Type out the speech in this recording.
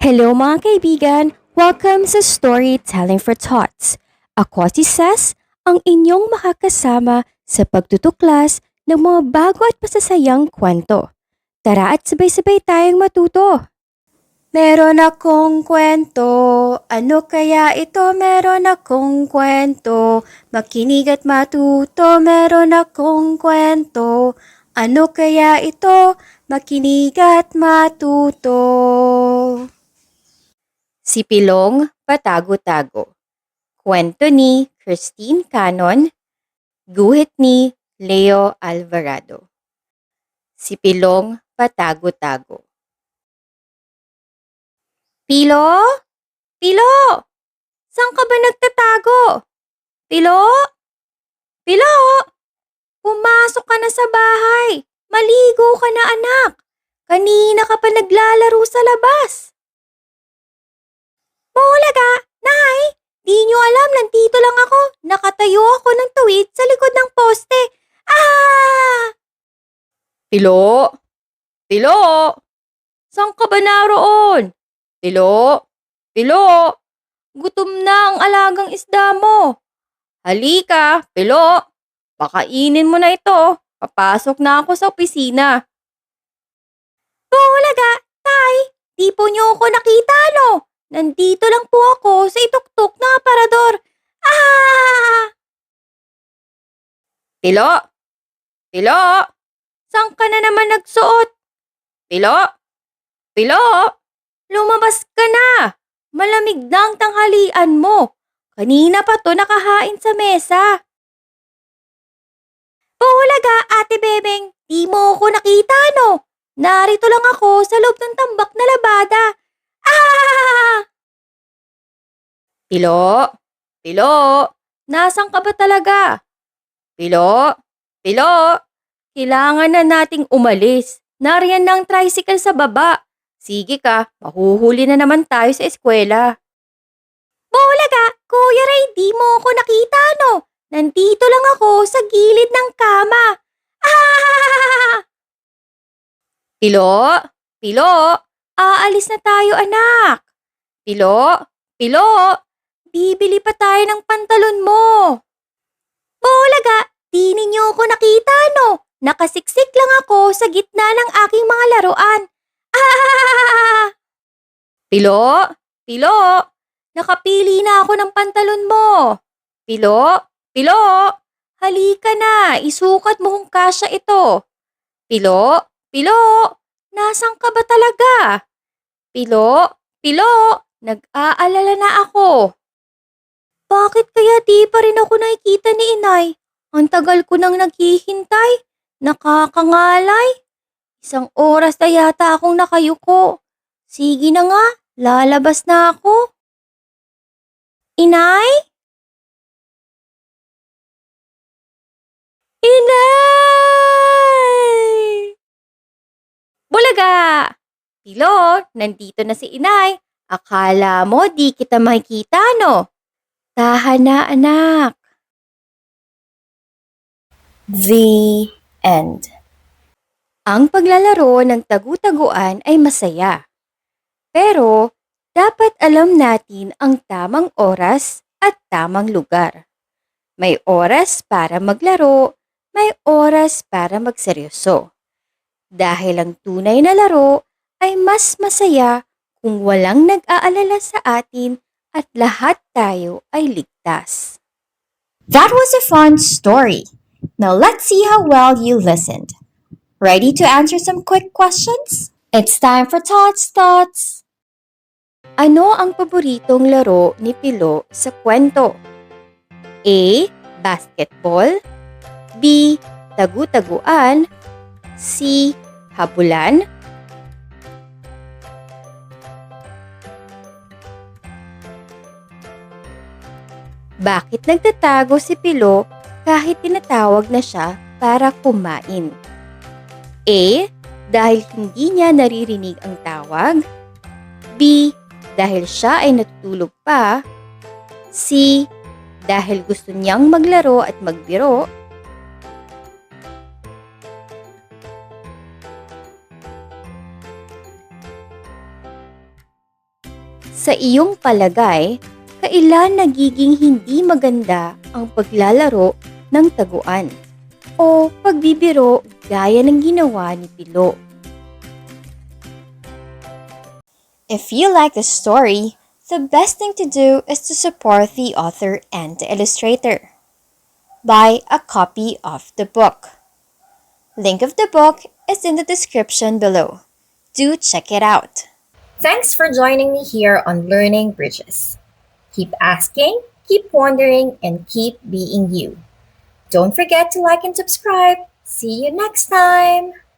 Hello mga kaibigan! Welcome sa Storytelling for Tots. Ako si Ses, ang inyong makakasama sa pagtutuklas ng mga bago at masasayang kwento. Tara at sabay-sabay tayong matuto! Meron akong kwento, ano kaya ito? Meron akong kwento, makinig at matuto. Meron akong kwento, ano kaya ito? Makinig at matuto. Si Pilong Patago-Tago. Kwento ni Christine Canon, guhit ni Leo Alvarado. Si Pilong Patago-Tago. Pilo? Pilo! Saan ka ba nagtatago? Pilo? Pilo! Pumasok ka na sa bahay. Maligo ka na, anak. Kanina ka pa naglalaro sa labas. Mahulaga, Nay! Di nyo alam, nandito lang ako. Nakatayo ako ng tuwid sa likod ng poste. Ah! Pilo? Pilo? Saan ka ba naroon? Pilo? Pilo? Gutom na ang alagang isda mo. Halika, Pilo. Pakainin mo na ito. Papasok na ako sa opisina. Mahulaga, Tay! Di po nyo ako nakita, no? Nandito lang po ako sa ituktok na aparador. Ah! Pilo? Pilo? Saan ka na naman nagsuot? Pilo? Pilo? Lumabas ka na. Malamig na ang tanghalian mo. Kanina pa to nakahain sa mesa. Pahulaga, Ate Bebeng. Di mo ako nakita, no? Narito lang ako sa loob ng tambak na labada. Ah! Pilo? Pilo? Nasaan ka ba talaga? Pilo? Pilo? Kailangan na nating umalis. Nariyan na ang tricycle sa baba. Sige ka, mahuhuli na naman tayo sa eskwela. Bulaga, Kuya Ray, di mo ako nakita, no? Nandito lang ako sa gilid ng kama. Ah! Pilo? Pilo? Aalis na tayo, anak. Pilo? Pilo? Bibili pa tayo ng pantalon mo. Bulaga, di ninyo ako nakita, no? Nakasiksik lang ako sa gitna ng aking mga laruan. Ah! Pilo? Pilo? Nakapili na ako ng pantalon mo. Pilo? Pilo? Halika na, isukat mo kung kasya ito. Pilo? Pilo? Nasaan ka ba talaga? Pilo? Pilo? Nag-aalala na ako. Bakit kaya di pa rin ako nakikita ni Inay? Ang tagal ko nang naghihintay. Nakakangalay. 1 oras na yata akong nakayuko. Sige na nga, lalabas na ako. Inay? Inay! Bulaga! Pilo, nandito na si Inay. Akala mo di kita makikita, no? Tahan na, anak. The End. Ang paglalaro ng tagu-taguan ay masaya. Pero, dapat alam natin ang tamang oras at tamang lugar. May oras para maglaro, may oras para magseryoso. Dahil ang tunay na laro ay mas masaya kung walang nag-aalala sa atin at lahat tayo ay ligtas. That was a fun story. Now let's see how well you listened. Ready to answer some quick questions? It's time for Thoughts! Ano ang paboritong laro ni Pilo sa kwento? A. Basketball. B. Tagu-taguan. C. Habulan. Bakit nagtatago si Pilo kahit tinatawag na siya para kumain? A. Dahil hindi niya naririnig ang tawag. B. Dahil siya ay natutulog pa. C. Dahil gusto niyang maglaro at magbiro. Sa iyong palagay, kailan nagiging hindi maganda ang paglalaro ng taguan o pagbibiro gaya ng ginawa ni Pilo? If you like the story, the best thing to do is to support the author and the illustrator. Buy a copy of the book. Link of the book is in the description below. Do check it out. Thanks for joining me here on Learning Bridges. Keep asking, keep wondering, and keep being you. Don't forget to like and subscribe. See you next time!